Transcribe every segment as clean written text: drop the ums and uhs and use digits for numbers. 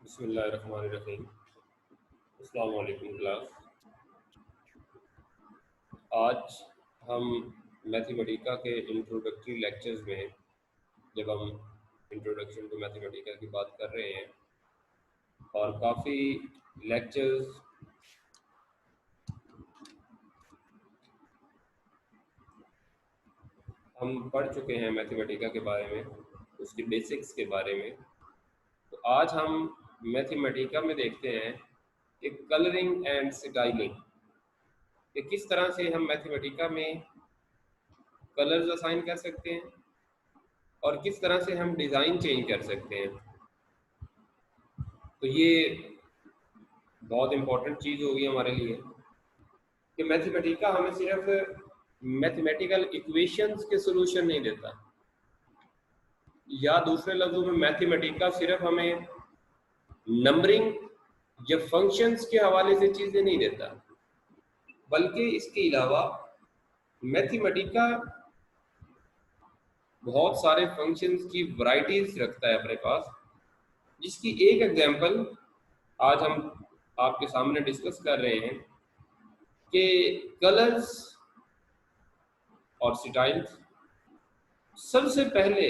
बिस्मिल्लाहिर्रहमानिर्रहीम। अस्सलाम वालेकुम क्लास। आज हम मैथमेटिका के इंट्रोडक्टरी लेक्चर्स में जब हम इंट्रोडक्शन टू मैथमेटिका की बात कर रहे हैं और काफ़ी लेक्चर्स हम पढ़ चुके हैं मैथमेटिका के बारे में, उसकी बेसिक्स के बारे में। तो आज हम मैथमेटिका में देखते हैं कि कलरिंग एंड स्टाइलिंग, कि किस तरह से हम मैथमेटिका में कलर्स असाइन कर सकते हैं और किस तरह से हम डिज़ाइन चेंज कर सकते हैं। तो ये बहुत इम्पोर्टेंट चीज़ होगी हमारे लिए कि मैथमेटिका हमें सिर्फ मैथमेटिकल इक्वेशंस के सॉल्यूशन नहीं देता, या दूसरे लफ्ज़ों में मैथमेटिका सिर्फ हमें नंबरिंग या फंक्शंस के हवाले से चीज़ें नहीं देता, बल्कि इसके अलावा मैथमेटिका बहुत सारे फंक्शंस की वैरायटीज रखता है अपने पास, जिसकी एक एग्जांपल आज हम आपके सामने डिस्कस कर रहे हैं कि कलर्स और स्टाइल्स। सबसे पहले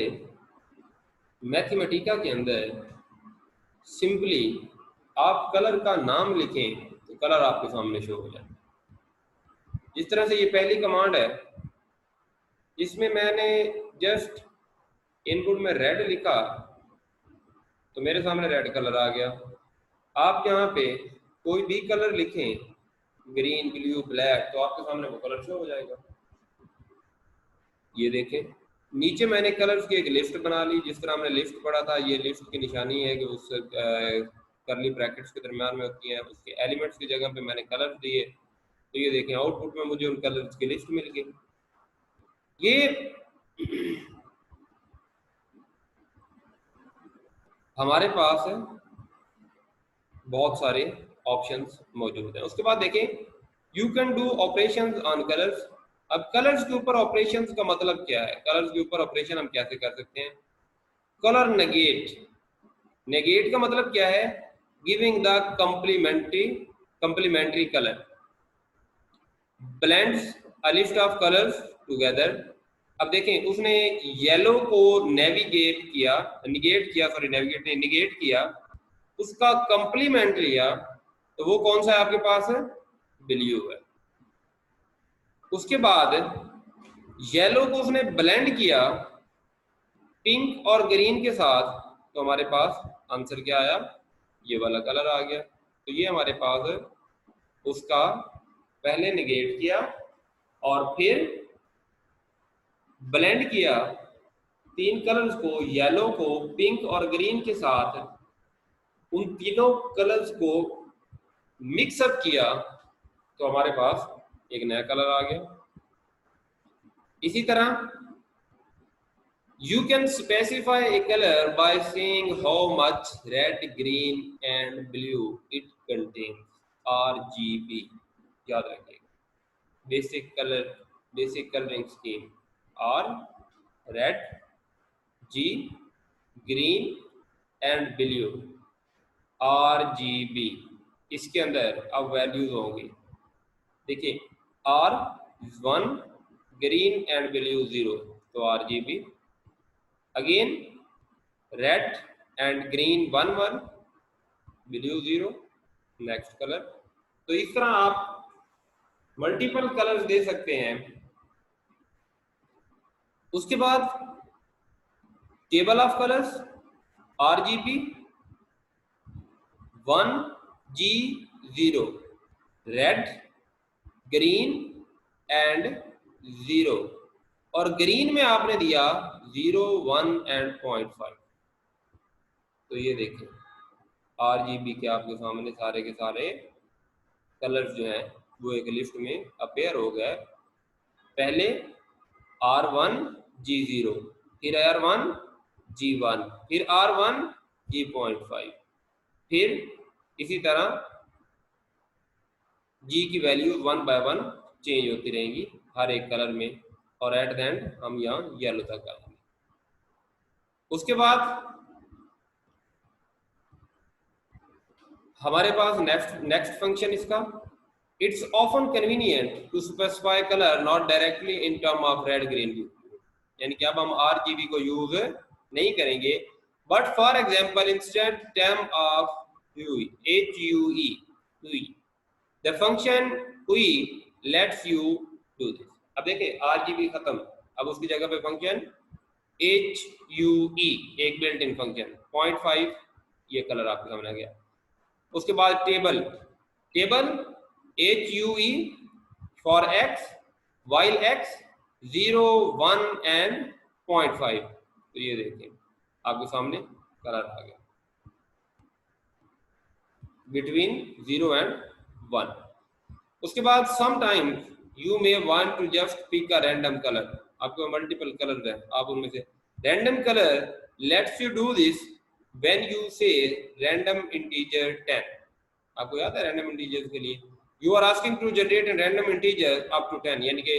मैथमेटिका के अंदर सिंपली आप कलर का नाम लिखें तो कलर आपके सामने शो हो जाए। जिस तरह से ये पहली कमांड है, इसमें मैंने जस्ट इनपुट में रेड लिखा तो मेरे सामने रेड कलर आ गया। आप यहाँ पे कोई भी कलर लिखें, ग्रीन, ब्लू, ब्लैक, तो आपके सामने वो कलर शो हो जाएगा। ये देखें, नीचे मैंने कलर्स की एक लिस्ट बना ली, जिस तरह हमने लिस्ट पढ़ा था। ये लिस्ट की निशानी है कि उस करली ब्रैकेट्स के दरम्यान में होती हैं, उसके एलिमेंट्स की जगह पे मैंने कलर्स दिए। तो ये देखें, आउटपुट में मुझे उन कलर्स की लिस्ट मिल गई। ये हमारे पास बहुत सारे ऑप्शंस मौजूद हैं। उसके बाद देखें, you can do operations on colours. अब कलर्स के ऊपर ऑपरेशंस का मतलब क्या है? कलर्स के ऊपर ऑपरेशन हम कैसे कर सकते हैं? Colour negate. नेगेट का मतलब क्या है? Giving the complementary colour. Blends a list of colours together. अब देखें, उसने येलो को नेविगेट किया, निगेट किया, उसका कंप्लीमेंट लिया, तो वो कौन सा है आपके पास? ब्लू है। उसके बाद येलो को उसने ब्लेंड किया पिंक और ग्रीन के साथ, तो हमारे पास आंसर क्या आया? ये वाला कलर आ गया। तो ये हमारे पास उसका पहले निगेट किया और फिर ब्लेंड किया तीन कलर्स को, येलो को, पिंक और ग्रीन के साथ, उन तीनों कलर्स को मिक्सअप किया, तो हमारे पास एक नया कलर आ गया। इसी तरह you can specify a color by saying how much red, green and blue it contains, RGB। याद रखिएगा, basic colouring scheme, R red, G green and blue, RGB। इसके अंदर अब वैल्यूज होंगी। देखिए, R 1, ग्रीन एंड ब्लू 0, तो RGB। Again red and green 1 1, blue 0, next colour. तो इस तरह आप मल्टीपल कलर्स दे सकते हैं। उसके बाद table of colours, RGB 1, G 0, red, green and 0, और ग्रीन में आपने दिया 0, 1 एंड 0.5। तो ये देखें, RGB के आपके सामने सारे के सारे कलर्स जो हैं वो एक लिस्ट में अपेयर हो गए। पहले R1 G0, फिर R1 G1, फिर R1 G.5, फिर इसी तरह G की वैल्यू 1 बाय 1 चेंज होती रहेंगी हर एक कलर में, और एट द एंड हम यहाँ येलो तक आ जाएंगे। उसके बाद हमारे पास नेक्स्ट फंक्शन इसका, it's often convenient to specify colour not directly in term of red green blue, यानी कि अब हम RGB को यूज नहीं करेंगे, but for example instead term of HUE the function hue let's you do this. अब देखें RGB खत्म, अब उसकी जगह पे फंक्शन HUE एक बिल्ट इन फंक्शन 0.5 ये कलर आपके सामने आ गया। उसके बाद table HUE for x while x 0 1 and 0.5, तो ये देखें आपके सामने कलर आ गया बिटवीन 0 and 1। उसके बाद sometimes you may want to just pick a random colour, आपको मल्टीपल कलर है, आप उनमें से random colour let's you do this when you say random integer 10। आपको याद है रैंडम इंटीजर्स के लिए you are asking to generate a random integer up to 10, यानी कि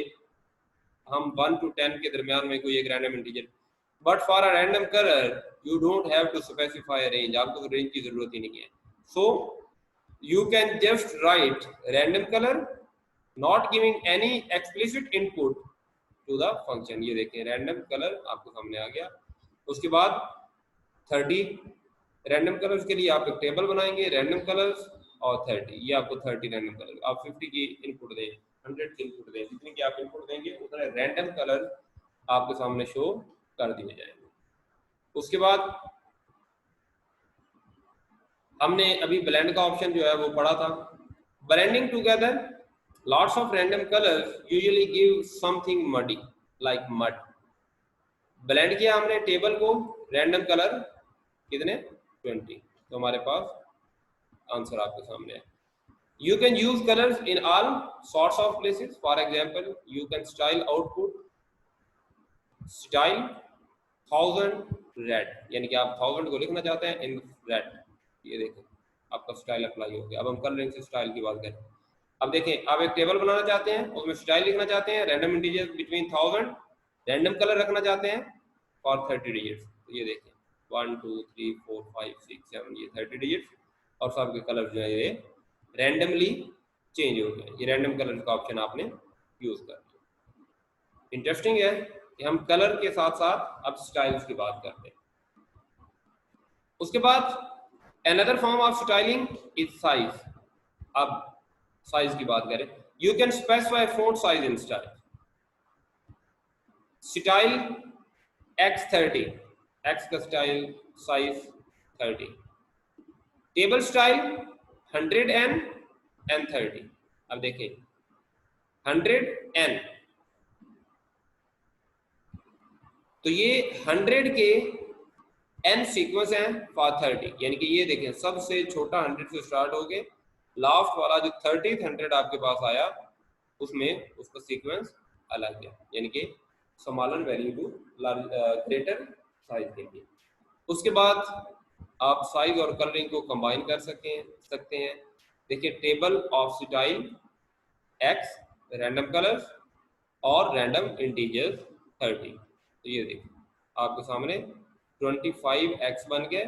हम 1 to 10 के दरमियान में कोई एक random integer, but for a random colour you don't have to specify a range, आपको रेंज की जरूरत ही नहीं है। सो you can just write random color not giving any explicit input to the function। ये देखें random color आपको सामने आ गया। उसके बाद 30 random colors के लिए आप एक टेबल बनाएंगे random colors और 30, ये आपको 30 random color, आप 50 की इनपुट दें 100 की इनपुट दें, जितनी की आप इनपुट देंगे उतने random color आपके सामने शो कर दिए जाएंगे। उसके बाद हमने अभी ब्लेंड का ऑप्शन जो है वो पढ़ा था। Blending together lots of random colours usually give something muddy like mud. Blend किया हमने टेबल को, रैंडम कलर कितने 20, तो हमारे पास आंसर आपके सामने है। You can use colours in all sorts of places, for example you can style output style 1000 red, यानी कि आप 1000 को लिखना चाहते हैं इन रेड, ये देखें आपका स्टाइल अप्लाई हो गया। अब हम कलरिंग से स्टाइल की बात करें। अब देखें आप एक टेबल बनाना चाहते हैं, उसमें स्टाइल लिखना चाहते हैं random integer between 1000, random colour रखना चाहते हैं फॉर 30 डिजिट्स, तो ये देखें 1 2 3 4 5 6 7 ये 30 डिजिट्स और सबके कलर जो है ये रैंडमली चेंज हो गए। ये रैंडम कलर का ऑप्शन आपने यूज कर दिया। इंटरेस्टिंग है कि हम कलर के साथ साथ अब स्टाइल्स की बात करते हैं। उसके बाद another form of styling is size। अब साइज की बात करें, you can specify font size in style। Style X30, X का style size 30, table style 100N and 30। अब देखें 100N, तो ये 100 के n सीक्वेंस है फॉर 30, यानी कि ये देखें सबसे छोटा 100 से स्टार्ट हो के लास्ट वाला जो 30th 100 आपके पास आया उसमें उसका सीक्वेंस अलग है, यानी कि smaller value to greater size के लिए। उसके बाद आप साइज और कलरिंग को कंबाइन कर सकते हैं। देखिए table of style x random colours और रैंडम इंटीजर्स 30, तो ये देखिए आपके सामने 25x बन गए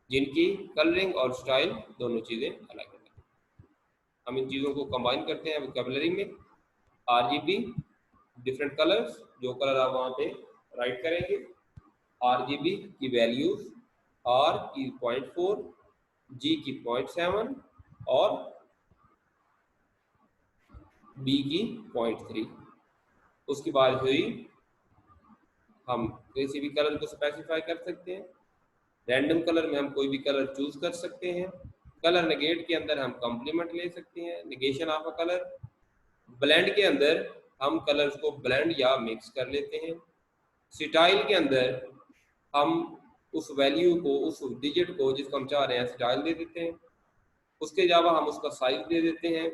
जिनकी कलरिंग और स्टाइल दोनों चीजें अलग अलग। हम इन चीजों को कंबाइन करते हैं वोकैबुलरी में। RGB डिफरेंट कलर्स, जो कलर आप वहां पे राइट करेंगे, RGB की वैल्यूज R की 0.4, G की 0.7 और B की 0.3। उसकी बात हुई हम किसी भी कलर को स्पेसिफाई कर सकते हैं, रैंडम कलर में हम कोई भी कलर चूज कर सकते हैं, कलर नेगेट के अंदर हम कॉम्प्लीमेंट ले सकते हैं, negation of a colour, blend के अंदर हम कलर्स को ब्लेंड या मिक्स कर लेते हैं, स्टाइल के अंदर हम उस वैल्यू को उस डिजिट को जिसको हम चाह रहे हैं स्टाइल दे देते हैं, उसके अलावा हम उसका साइज दे देते हैं।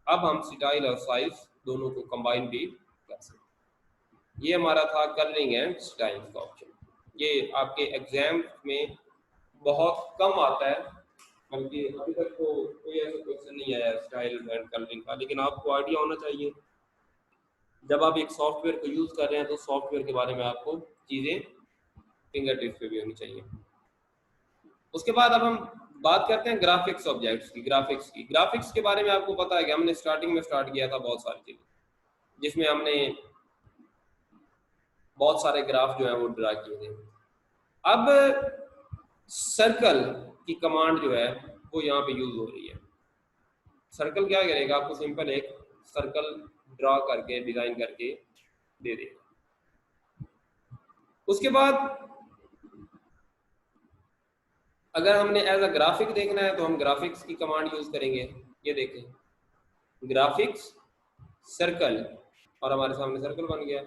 अब हम स्टाइल और साइज दोनों को कंबाइन भी कर सकते हैं। ये हमारा था कलरिंग एंड स्टाइल का ऑप्शन। ये आपके एग्जाम में बहुत कम आता है, बल्कि अभी तक तो कोई ऐसा क्वेश्चन नहीं आया स्टाइल एंड कलरिंग का, लेकिन आपको आइडिया होना चाहिए जब आप एक सॉफ्टवेयर को यूज कर रहे हैं तो सॉफ्टवेयर के बारे में आपको चीजें फिंगर टिप्स पे भी होनी चाहिए। उसके बाद अब हम बात करते हैं ग्राफिक्स ऑब्जेक्ट्स की। ग्राफिक्स के बारे में आपको पता है कि हमने स्टार्टिंग में स्टार्ट किया था बहुत सारी चीजें, जिसमें हमने बहुत सारे ग्राफ जो है वो ड्रा किए थे। अब सर्कल की कमांड जो है वो यहाँ पे यूज हो रही है। सर्कल क्या करेगा, आपको सिंपल एक सर्कल ड्रा करके डिजाइन करके दे देगा। उसके बाद अगर हमने एज अ ग्राफिक देखना है तो हम ग्राफिक्स की कमांड यूज करेंगे। ये देखें, ग्राफिक्स सर्कल, और हमारे सामने सर्कल बन गया।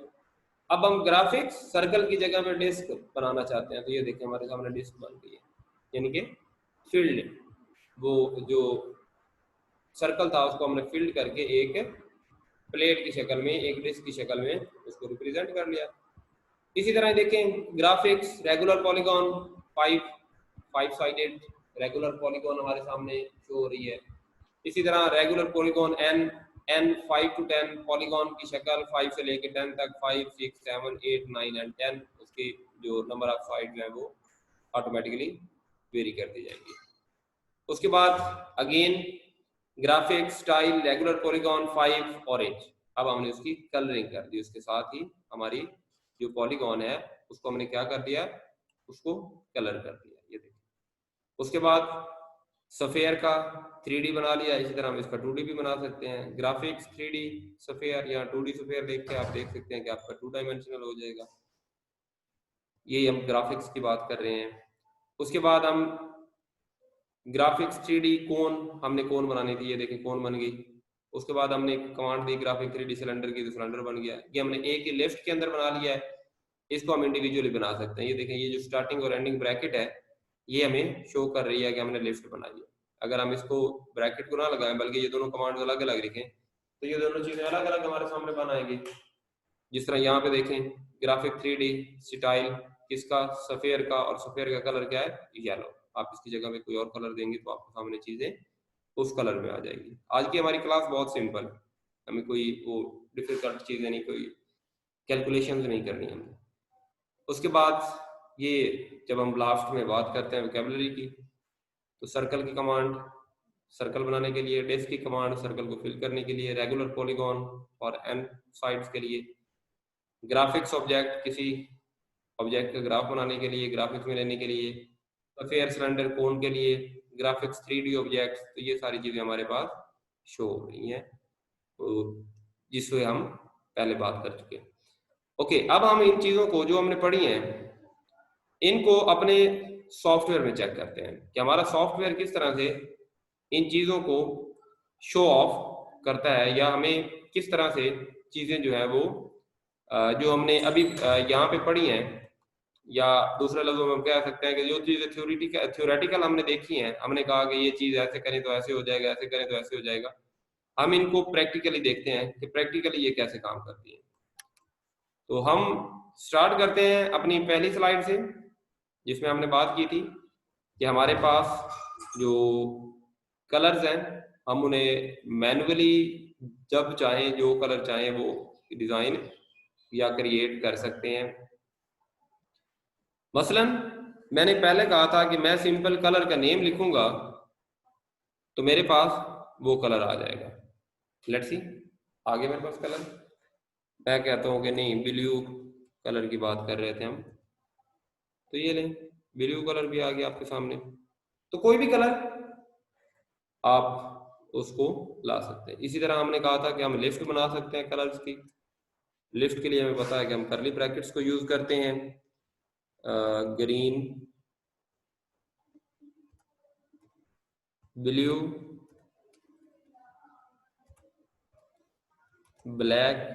अब हम ग्राफिक्स सर्कल की जगह पे डिस्क बनाना चाहते हैं, तो ये देखें हमारे सामने डिस्क बन गई है, यानी कि फील्ड, वो जो सर्कल था उसको हमने फील्ड करके एक प्लेट की शक्ल में, एक डिस्क की शक्ल में उसको रिप्रेजेंट कर लिया। इसी तरह देखें graphics regular polygon, five sided regular polygon हमारे सामने शो हो रही है। इसी तरह regular polygon n 5 to 10 polygon की शक्ल, 5 से लेकर 10 तक, 5 6 7 8 9 एंड 10, उसकी जो नंबर ऑफ साइड है वो ऑटोमेटिकली वेरी कर दी जाएगी। उसके बाद again graphics style regular polygon 5 orange, अब हमने उसकी कलरिंग कर दी, उसके साथ ही हमारी जो पॉलीगॉन है उसको हमने क्या कर दिया, उसको कलर कर दिया। ये देखिए, उसके बाद सफेयर का 3D बना लिया। इसी तरह हम इसका 2D भी बना सकते हैं। ग्राफिक्स 3D सफेयर या 2D सफेयर देख के आप देख सकते हैं कि आपका 2 डायमेंशनल हो जाएगा। ये हम ग्राफिक्स की बात कर रहे हैं। उसके बाद हम ग्राफिक्स 3D कोन, हमने कोन बनानी थी, ये देखिए कोन बन गई। उसके बाद हमने कमांड दी ग्राफिक 3D सिलेंडर की, तो सिलेंडर बन गया। ये हमने एक ही लेफ्ट के अंदर बना लिया है, इसको हम इंडिविजुअली बना सकते हैं। ये देखें, ये जो स्टार्टिंग और एंडिंग ब्रैकेट है ये हमें शो कर रही है कि हमने लिफ्ट बनाई है। अगर हम इसको ब्रैकेट को ना लगाएं बल्कि ये दोनों कमांड अलग अलग लिखें तो ये दोनों चीजें अलग अलग हमारे सामने बन आएंगी। जिस तरह यहाँ पे देखें ग्राफिक 3D स्टाइल किसका, सफेयर का, और सफेयर का कलर क्या है, येलो। आप इसकी जगह में कोई और कलर देंगे तो आपके सामने चीजें उस कलर में आ जाएगी। आज की हमारी क्लास बहुत सिंपल, हमें कोई वो डिफिकल्ट चीजें नहीं, कोई कैलकुलेशन नहीं करनी हमें। उसके बाद ये जब हम लास्ट में बात करते हैं वोकैबुलरी की, तो सर्कल की कमांड सर्कल बनाने के लिए, डिस्क की कमांड सर्कल को फिल करने के लिए, रेगुलर पॉलीगॉन और एन साइड्स के लिए, ग्राफिक्स ऑब्जेक्ट किसी ऑब्जेक्ट का ग्राफ बनाने के लिए, ग्राफिक्स में लेने के लिए, सफेयर सिलेंडर कोन के लिए, ग्राफिक्स 3D ऑब्जेक्ट्स। तो ये सारी चीजें हमारे पास शो हो रही हैं, तो जिससे हम पहले बात कर चुके हैं। ओके, अब हम इन चीजों को जो हमने पढ़ी हैं इनको अपने सॉफ्टवेयर में चेक करते हैं कि हमारा सॉफ्टवेयर किस तरह से इन चीजों को शो ऑफ करता है, या हमें किस तरह से चीजें जो है वो जो हमने अभी यहाँ पे पढ़ी हैं, या दूसरे लफ्जों में हम कह सकते हैं कि जो चीजें थ्योरेटिकल हमने देखी हैं, हमने कहा कि ये चीज ऐसे करें तो ऐसे हो जाएगा, ऐसे करें तो ऐसे हो जाएगा, हम इनको प्रैक्टिकली देखते हैं कि प्रैक्टिकली ये कैसे काम करती है। तो हम स्टार्ट करते हैं अपनी पहली स्लाइड से, जिसमें हमने बात की थी कि हमारे पास जो कलर्स हैं हम उन्हें मैन्युअली जब चाहें जो कलर चाहें वो डिजाइन या क्रिएट कर सकते हैं। मसलन मैंने पहले कहा था कि मैं सिंपल कलर का नेम लिखूंगा तो मेरे पास वो कलर आ जाएगा। लेट्स सी, आगे मेरे पास कलर, मैं कहता हूँ कि नहीं ब्लू कलर की बात कर रहे थे हम, तो ये लें ब्लू कलर भी आ गया आपके सामने। तो कोई भी कलर आप उसको ला सकते हैं। इसी तरह हमने कहा था कि हम लिफ्ट बना सकते हैं कलर्स की। लिफ्ट के लिए हमें पता है कि हम कर्ली ब्रैकेट्स को यूज करते हैं, ग्रीन, ब्लू, ब्लैक,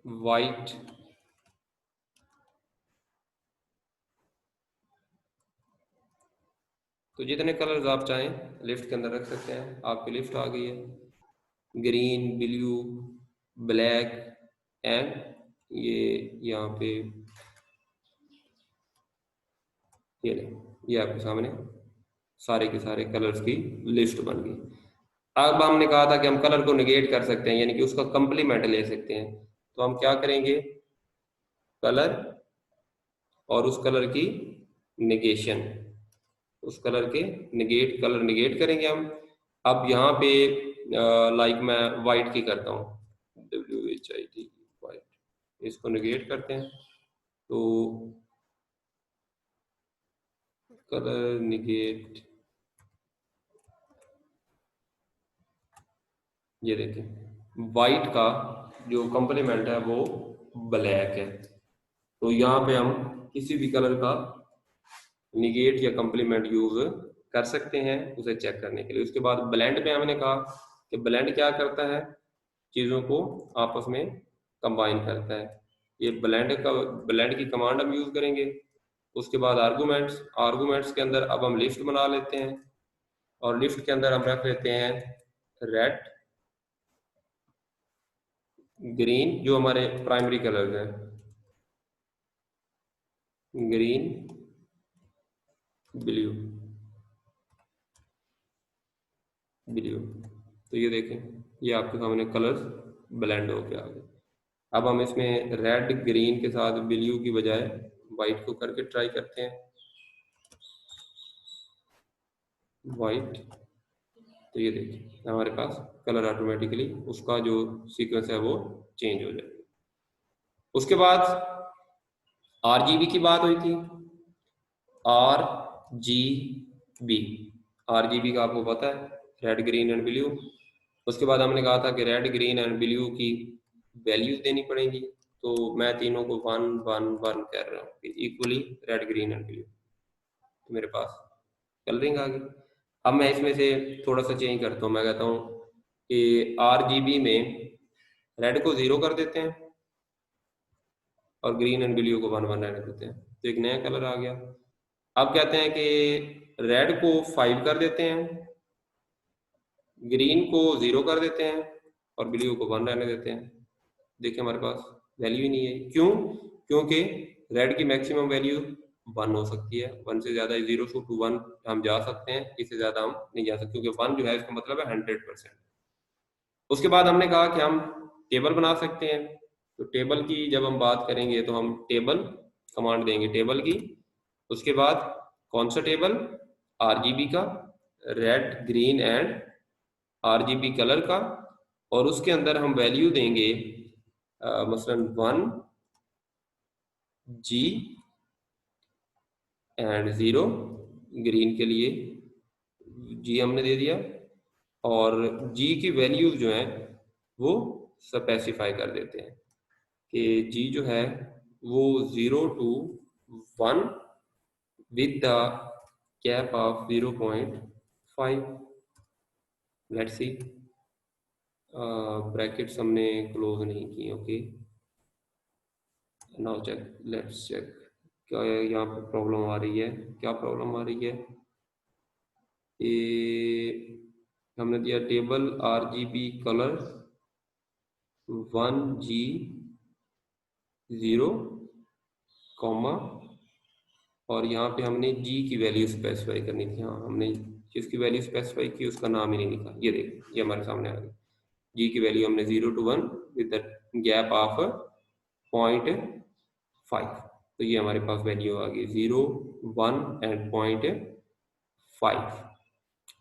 वाइट, तो जितने कलर्स आप चाहें लिफ्ट के अंदर रख सकते हैं। आपकी लिफ्ट आ गई है, ग्रीन, ब्लू, ब्लैक एंड ये यहाँ पे ये आपके सामने सारे के सारे कलर्स की लिस्ट बन गई। अब हमने कहा था कि हम कलर को निगेट कर सकते हैं, यानी कि उसका कंप्लीमेंट ले सकते हैं। तो हम क्या करेंगे, कलर और उस कलर की नेगेशन, उस कलर के नेगेट, कलर नेगेट करेंगे हम। अब यहाँ पे लाइक मैं वाइट की करता हूँ, WHIT वाइट, इसको नेगेट करते हैं तो कलर नेगेट, ये देखें वाइट का जो कंप्लीमेंट है वो ब्लैक है। तो यहाँ पे हम किसी भी कलर का निगेट या कंप्लीमेंट यूज कर सकते हैं उसे चेक करने के लिए। उसके बाद ब्लेंड पे हमने कहा कि ब्लेंड क्या करता है, चीज़ों को आपस में कंबाइन करता है। ये ब्लेंड की कमांड हम यूज करेंगे। उसके बाद आर्गूमेंट्स, आर्गूमेंट्स के अंदर अब हम लिस्ट बना लेते हैं और लिस्ट के अंदर हम रख लेते हैं रेड ग्रीन, जो हमारे प्राइमरी कलर हैं, ग्रीन ब्लू ब्लू। तो ये देखें, ये आपके सामने कलर्स ब्लेंड होके आ गए। अब हम इसमें रेड ग्रीन के साथ ब्लू की बजाय वाइट को करके ट्राई करते हैं, वाइट। तो ये देखिए हमारे पास कलर ऑटोमेटिकली उसका जो सीक्वेंस है वो चेंज हो जाएगा। उसके बाद RGB की बात हुई थी, RGB, RGB का आपको पता है, रेड ग्रीन एंड ब्लू। उसके बाद हमने कहा था कि रेड ग्रीन एंड ब्लू की वैल्यूज देनी पड़ेंगी, तो मैं तीनों को 1 1 1 कर रहा हूँ equally red green and blue, तो मेरे पास कलरिंग आ गई। अब मैं इसमें से थोड़ा सा चेंज करता हूँ, मैं कहता हूँ कि RGB में रेड को 0 कर देते हैं और ग्रीन एंड ब्लू को 1 1 रहने देते हैं, तो एक नया कलर आ गया। अब कहते हैं कि रेड को 5 कर देते हैं, ग्रीन को 0 कर देते हैं और ब्लू को 1 रहने देते हैं। देखिए हमारे पास वैल्यू ही नहीं है, क्यों? क्योंकि रेड की मैक्सिमम वैल्यू 1 हो सकती है, 1 से ज्यादा 0 to 1 हम जा सकते हैं, इससे ज्यादा हम नहीं जा सकते, क्योंकि 1 जो है इसका मतलब है 100%। उसके बाद हमने कहा कि हम टेबल बना सकते हैं, तो टेबल की जब हम बात करेंगे तो हम टेबल कमांड देंगे टेबल की। उसके बाद कौन सा टेबल? RGB का, red green and RGB colour का, और उसके अंदर हम वैल्यू देंगे मसलन 1 G एंड 0 ग्रीन के लिए G हमने दे दिया, और G की वैल्यूज जो है वो स्पेसिफाई कर देते हैं कि G जो है वो 0 to 1 with the gap of 0.5। Let's see, brackets हमने क्लोज नहीं किए, okay. Now check, let's check क्या यहाँ पे प्रॉब्लम आ रही है, क्या प्रॉब्लम आ रही है। ये हमने दिया table RGB colour 1G 0 comma, और यहाँ पे हमने G की वैल्यू स्पेसिफाई करनी थी। हाँ, हमने जिसकी वैल्यू स्पेसिफाई की उसका नाम ही नहीं लिखा। ये देखिए ये हमारे सामने आ गया, G की वैल्यू हमने 0 to 1 with the gap of 0.5। तो ये हमारे पास वैल्यू आ गई 0 1 एंड 0.5।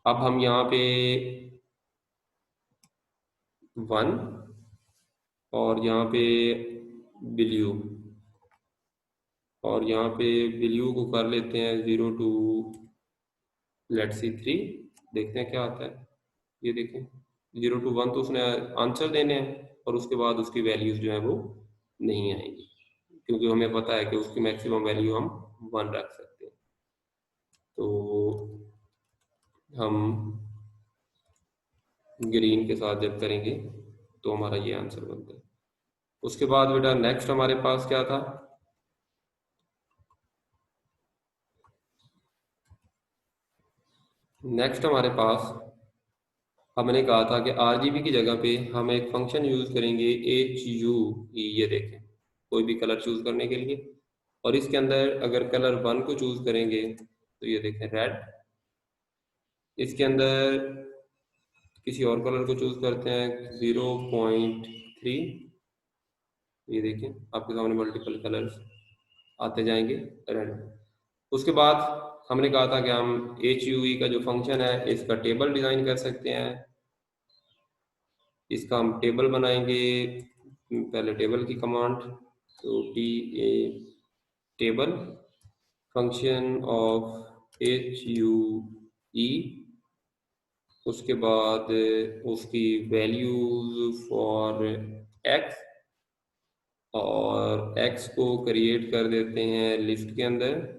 अब हम यहाँ पे 1 और यहाँ पे ब्लू, और यहाँ पे ब्लू को कर लेते हैं 0 to लेट्स सी 3, देखते हैं क्या आता है। ये देखें 0 to 1 तो उसने आंसर देने हैं, और उसके बाद उसकी वैल्यूज जो है वो नहीं आएंगी, क्योंकि हमें पता है कि उसकी मैक्सिमम वैल्यू हम 1 रख सकते हैं। तो हम ग्रीन के साथ जब करेंगे तो हमारा ये आंसर बनता है। उसके बाद बेटा नेक्स्ट हमारे पास क्या था, नेक्स्ट हमारे पास हमने कहा था कि RGB की जगह पे हम एक फंक्शन यूज करेंगे HUE। ये देखें कोई भी कलर चूज करने के लिए, और इसके अंदर अगर कलर 1 को चूज करेंगे तो ये देखें रेड, इसके अंदर किसी और कलर को चूज करते हैं 0.3, ये देखें आपके सामने मल्टीपल कलर्स आते जाएंगे रैंडम। उसके बाद हमने कहा था कि हम HUE का जो फंक्शन है इसका टेबल डिज़ाइन कर सकते हैं। इसका हम टेबल बनाएंगे, पहले टेबल की कमांड, तो TA table function of HUE, उसके बाद उसकी वैल्यूज फॉर x, और x को क्रिएट कर देते हैं लिस्ट के अंदर।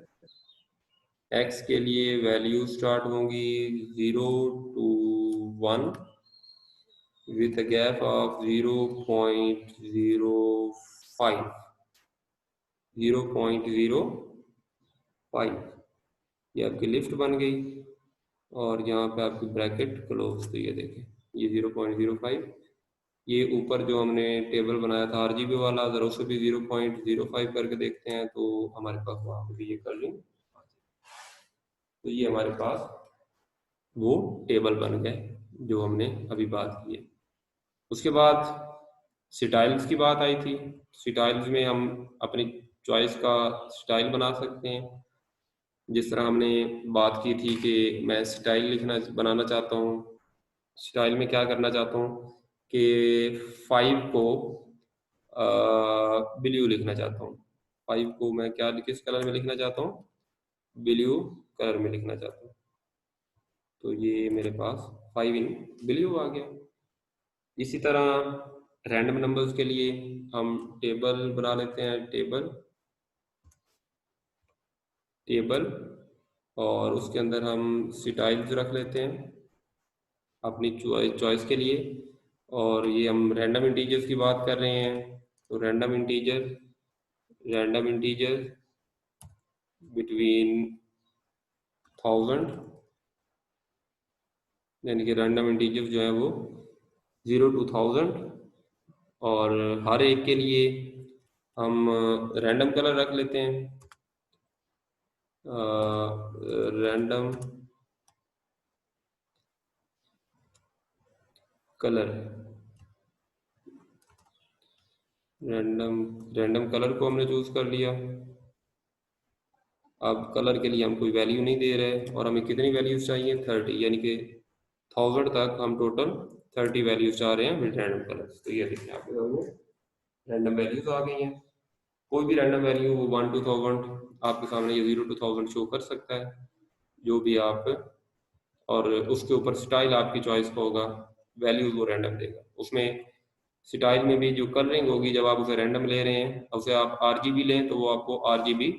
x के लिए वैल्यू स्टार्ट होंगी 0 to 1 with a gap of 0.05, 0.05। ये आपकी लिस्ट बन गई और यहाँ पे आपकी ब्रैकेट क्लोज। तो ये देखें ये 0.05, ये ऊपर जो हमने टेबल बनाया था RGB वाला, अगर उसे भी 0.05 करके देखते हैं तो हमारे पास वहाँ पे भी ये कर लें। तो ये हमारे पास वो टेबल बन गए जो हमने अभी बात की है। उसके बाद स्टाइल्स की बात आई थी। स्टाइल्स में हम अपनी चॉइस का स्टाइल बना सकते हैं। जिस तरह हमने बात की थी कि मैं स्टाइल लिखना बनाना चाहता हूँ, स्टाइल में क्या करना चाहता हूँ कि 5 को ब्लू लिखना चाहता हूँ। 5 को मैं क्या किस कलर में लिखना चाहता हूँ, ब्लू कलर में लिखना चाहता हूँ। तो ये मेरे पास 5 इन ब्लू आ गया। इसी तरह रैंडम नंबर्स के लिए हम टेबल बना लेते हैं, टेबल और उसके अंदर हम स्टाइल्स रख लेते हैं अपनी चॉइस के लिए। और ये हम रैंडम इंटीजर्स की बात कर रहे हैं, तो रैंडम इंटीजर बिटवीन 1000, यानी कि रैंडम इंटीजर जो है वो 0 to 1000। और हर एक के लिए हम रैंडम कलर रख लेते हैं, रैंडम कलर, रैंडम कलर को हमने चूज कर लिया। अब कलर के लिए हम कोई वैल्यू नहीं दे रहे और हमें कितनी वैल्यूज चाहिए, 30, यानी कि 1000 तक हम टोटल 30 वैल्यूज चाह रहे हैं विद रैंडम कलर्स। तो ये देखिए आपके सामने रैंडम वैल्यूज आ गई हैं। कोई भी रैंडम वैल्यू 1 to 1000 आपके सामने, ये 0 to 1000 शो कर सकता है जो भी आप, और उसके ऊपर स्टाइल आपकी चॉइस का होगा, वैल्यूज वो रैंडम देगा। उसमें स्टाइल में भी जो कलरिंग होगी, जब आप उसे रैंडम ले रहे हैं, उसे आप RGB लें तो वो आपको RGB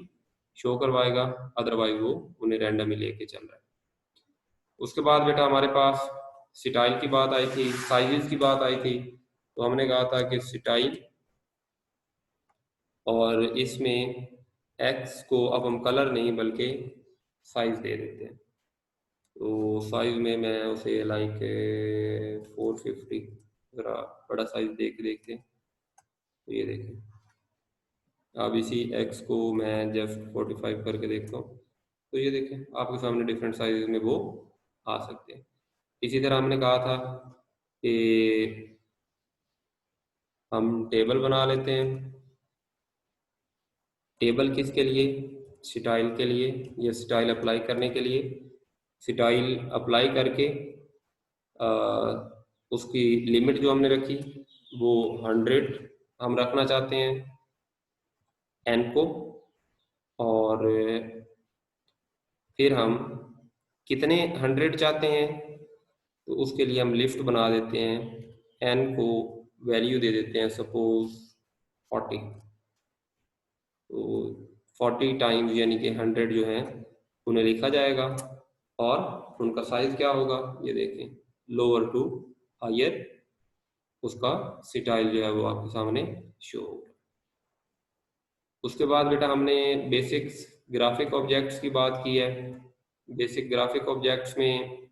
शो करवाएगा, अदरवाइज वो उन्हें रैंडम ही लेके चल रहा है। उसके बाद बेटा हमारे पास स्टाइल की बात आई थी, साइजेस की बात आई थी। तो हमने कहा था कि स्टाइल, और इसमें x को अब हम कलर नहीं बल्कि साइज दे देते हैं। तो साइज में मैं उसे लाइक 450, ज़रा बड़ा साइज देखते हैं। तो ये देखें, अब इसी x को मैं जस्ट 45 करके देखता हूँ। तो ये देखें आपके सामने डिफरेंट साइज में वो आ सकते हैं। इसी तरह हमने कहा था कि हम टेबल बना लेते हैं। टेबल किसके लिए, स्टाइल के लिए, या स्टाइल अप्लाई करने के लिए। स्टाइल अप्लाई करके आ, उसकी लिमिट जो हमने रखी वो 100 हम रखना चाहते हैं n को, और फिर हम कितने 100 चाहते हैं तो उसके लिए हम लिस्ट बना देते हैं, n को वैल्यू दे देते हैं सपोज 40। तो 40 टाइम्स यानी कि 100 जो है उन्हें लिखा जाएगा, और उनका साइज क्या होगा ये देखें, लोअर टू हायर, उसका स्टाइल जो है वो आपके सामने शो होगा। उसके बाद बेटा हमने बेसिक्स ग्राफिक ऑब्जेक्ट्स की बात की है। बेसिक ग्राफिक ऑब्जेक्ट्स में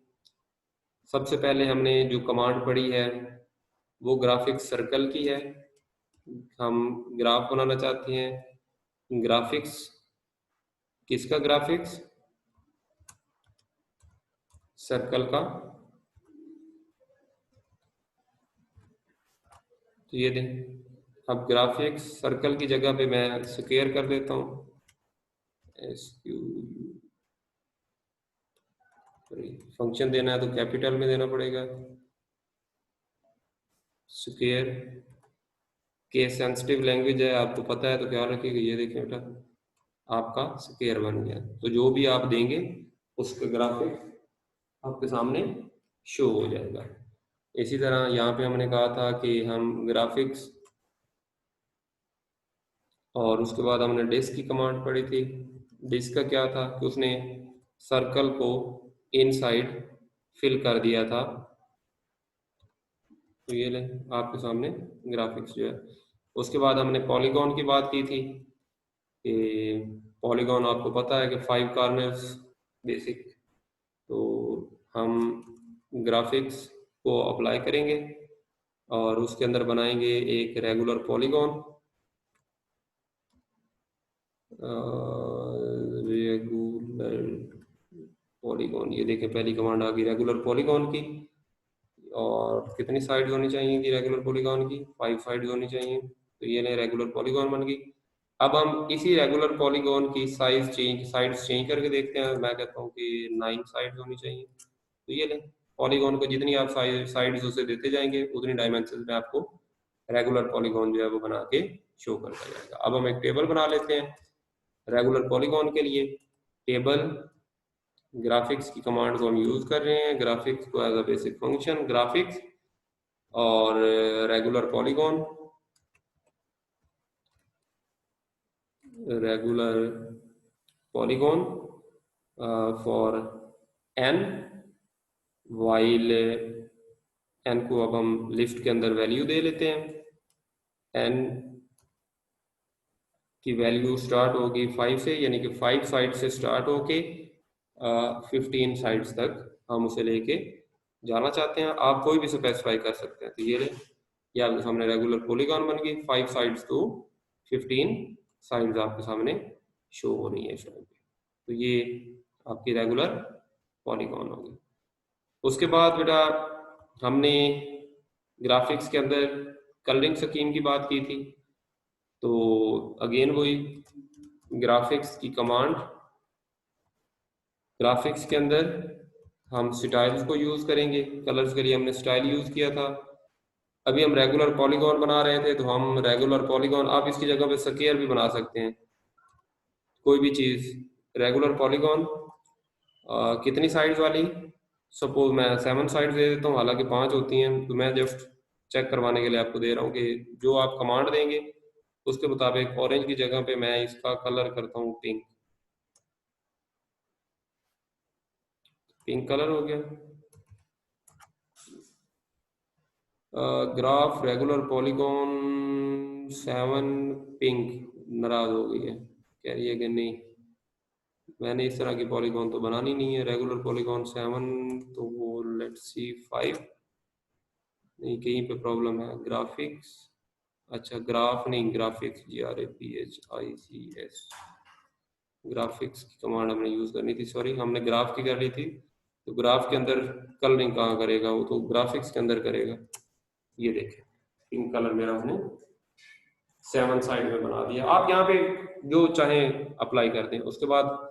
सबसे पहले हमने जो कमांड पढ़ी है वो ग्राफिक्स सर्कल की है। हम ग्राफ बनाना चाहते हैं, ग्राफिक्स किसका, ग्राफिक्स सर्कल का। तो ये दें, अब ग्राफिक्स सर्कल की जगह पे मैं स्क्वायर कर देता हूँ। SQU फंक्शन देना है तो कैपिटल में देना पड़ेगा। स्क्वायर केस सेंसिटिव लैंग्वेज है, आपको पता है, तो ख्याल रखिएगा। ये देखिए बेटा, आपका स्क्वायर बन गया। तो जो भी आप देंगे उसका ग्राफिक आपके सामने शो हो जाएगा। इसी तरह यहाँ पे हमने कहा था कि हम ग्राफिक्स, और उसके बाद हमने डिस्क की कमांड पढ़ी थी। डिस्क का क्या था कि उसने सर्कल को इनसाइड फिल कर दिया था। तो ये ले आपके सामने ग्राफिक्स जो है। उसके बाद हमने पॉलीगॉन की बात की थी कि पॉलीगॉन आपको पता है कि 5 कॉर्नर्स बेसिक। तो हम ग्राफिक्स को अप्लाई करेंगे और उसके अंदर बनाएंगे एक रेगुलर पॉलीगॉन। रेगुलर पॉलीगॉन, ये देखें पहली कमांड आ गई रेगुलर पॉलीगॉन की। और कितनी साइड होनी चाहिए कि रेगुलर पॉलीगॉन की? 5 साइड होनी चाहिए। तो ये नहीं, रेगुलर पॉलीगॉन बन गई। अब हम इसी रेगुलर पॉलीगॉन की साइड्स चेंज करके देखते हैं। मैं कहता हूँ कि 9 साइड्स होनी चाहिए। तो ये लें, पॉलीगॉन को जितनी आप साइड्स उसे देते जाएंगे उतनी डायमेंशन में आपको रेगुलर पॉलीगॉन जो है वो बना के शो करता जाएगा। अब हम एक टेबल बना लेते हैं रेगुलर पॉलीगॉन के लिए। टेबल ग्राफिक्स की कमांड को हम यूज कर रहे हैं, ग्राफिक्स को as a basic function, graphics और regular polygon, regular polygon for n, while n को अब हम लिस्ट के अंदर वैल्यू दे लेते हैं। n की वैल्यू स्टार्ट होगी 5 से, यानी कि 5 साइड से स्टार्ट होके 15 साइड्स तक हम उसे लेके जाना चाहते हैं। आप कोई भी स्पेसिफाई कर सकते हैं। तो ये आपके सामने रेगुलर पॉलीगॉन बन गई। 5 साइड्स तो 15 साइड्स आपके सामने शो हो रही है इस टाइम पे। तो ये आपकी रेगुलर पॉलीगॉन होगी। उसके बाद बेटा हमने ग्राफिक्स के अंदर कलरिंग स्कीम की बात की थी। तो अगेन वही ग्राफिक्स की कमांड, ग्राफिक्स के अंदर हम स्टाइल्स को यूज करेंगे। कलर्स के लिए हमने स्टाइल यूज किया था। अभी हम रेगुलर पॉलीगॉन बना रहे थे, तो हम रेगुलर पॉलीगॉन, आप इसकी जगह पे स्क्वायर भी बना सकते हैं, कोई भी चीज। रेगुलर पॉलीगॉन कितनी साइड्स वाली? सपोज मैं 7 साइड दे देता हूँ, हालांकि 5 होती हैं। तो मैं जस्ट चेक करवाने के लिए आपको दे रहा हूँ कि जो आप कमांड देंगे उसके मुताबिक ऑरेंज की जगह पे मैं इसका कलर करता हूँ पिंक। पिंक कलर हो गया। ग्राफ रेगुलर पॉलीगॉन 7 पिंक नाराज हो गई है, कह रही है कि नहीं मैंने इस तरह की पॉलीगॉन तो बनानी नहीं है। रेगुलर पॉलीगॉन 7, तो वो लेट्स सी 5, नहीं कहीं पे प्रॉब्लम है। ग्राफिक्स, अच्छा ग्राफ नहीं, ग्राफिक्स GRAPHICS, ग्राफिक्स की कमांड हमने यूज करनी थी। सॉरी, हमने ग्राफ की कर ली थी। तो ग्राफ के अंदर कलरिंग कहाँ करेगा? वो तो ग्राफिक्स के अंदर करेगा। ये देखें पिंक कलर मेरा हमने 7 साइड में बना दिया। आप यहाँ पे जो चाहें अप्लाई कर दें। उसके बाद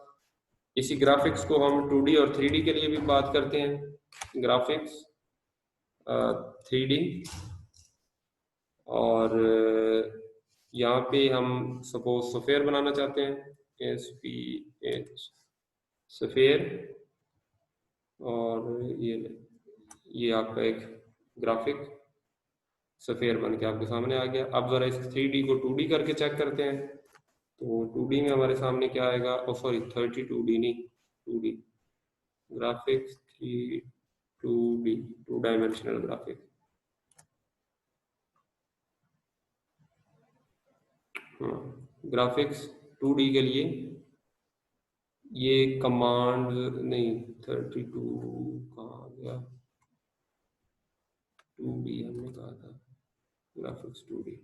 इसी ग्राफिक्स को हम 2D और 3D के लिए भी बात करते हैं। ग्राफिक्स 3D, और यहाँ पे हम सपोज सफेयर बनाना चाहते हैं, SPH सफेयर, और ये आपका एक ग्राफिक सफेयर बन के आपके सामने आ गया। अब जरा इस 3D को 2D करके चेक करते हैं। तो 2D में हमारे सामने क्या आएगा? ओ सॉरी, 32D नहीं, 2D graphics 2D, 2 dimensional graphic. हाँ, ग्राफिक्स 2D के लिए ये कमांड नहीं, 32 कहाँ गया? 2D हमने कहा था, ग्राफिक्स 2D।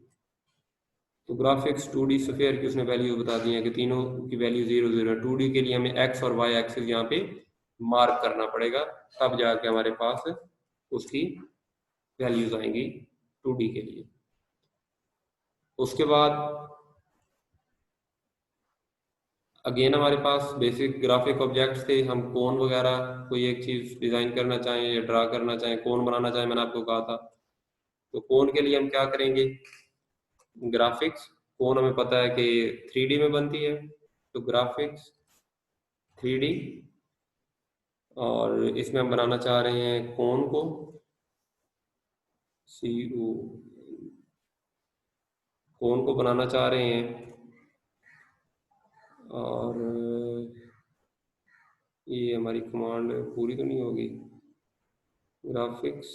तो ग्राफिक्स 2D सफेयर की उसने वैल्यू बता दी है कि तीनों की वैल्यू 0 0 है। 2D के लिए हमें एक्स और वाई एक्सिस यहाँ पे मार्क करना पड़ेगा, तब जाके हमारे पास उसकी वैल्यूज आएंगी 2D के लिए। उसके बाद अगेन हमारे पास बेसिक ग्राफिक ऑब्जेक्ट्स थे, हम कोन वगैरह कोई एक चीज डिजाइन करना चाहें या ड्रा करना चाहें, कोन बनाना चाहें, मैंने आपको कहा था। तो कोन के लिए हम क्या करेंगे, ग्राफिक्स, कोन हमें पता है कि 3D में बनती है, तो ग्राफिक्स 3D, और इसमें हम बनाना चाह रहे हैं कोन को, CO, कोन को बनाना चाह रहे हैं। और ये हमारी कमांड पूरी तो नहीं होगी, ग्राफिक्स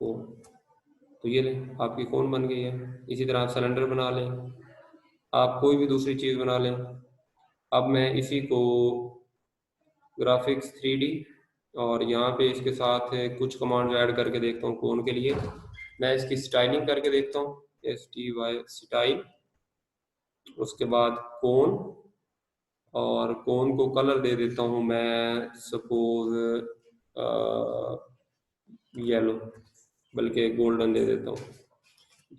कोन, तो ये लें आपकी कोन बन गई है। इसी तरह आप सिलेंडर बना लें, आप कोई भी दूसरी चीज़ बना लें। अब मैं इसी को ग्राफिक्स 3D, और यहाँ पे इसके साथ कुछ कमांड ऐड करके देखता हूँ कोन के लिए। मैं इसकी स्टाइलिंग करके देखता हूँ, STY स्टाइल, उसके बाद कोन, और कोन को कलर दे देता हूँ मैं सपोज येलो, बल्कि गोल्डन दे देता हूँ,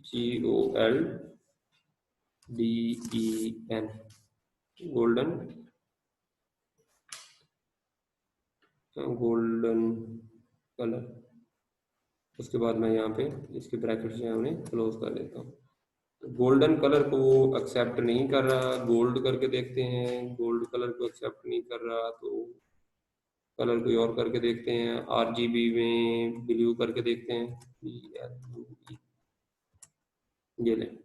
GOLDEN, गोल्डन, गोल्डन कलर। उसके बाद मैं यहाँ पे इसके ब्रैकेट से उन्हें क्लोज कर देता हूँ। गोल्डन कलर को वो एक्सेप्ट नहीं कर रहा, गोल्ड करके देखते हैं, गोल्ड कलर को एक्सेप्ट नहीं कर रहा, तो कलर कोई और करके देखते हैं, RGB में ब्लू करके देखते हैं, BLUE, ये लें।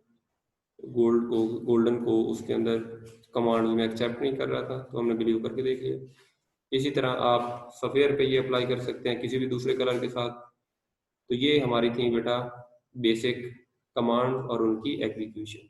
गोल्ड को, गोल्डन को उसके अंदर कमांड में एक्सेप्ट नहीं कर रहा था, तो हमने ब्लू करके देख लिया। इसी तरह आप सफ़ेयर पे ये अप्लाई कर सकते हैं किसी भी दूसरे कलर के साथ। तो ये हमारी थी बेटा बेसिक कमांड और उनकी एग्जीक्यूशन।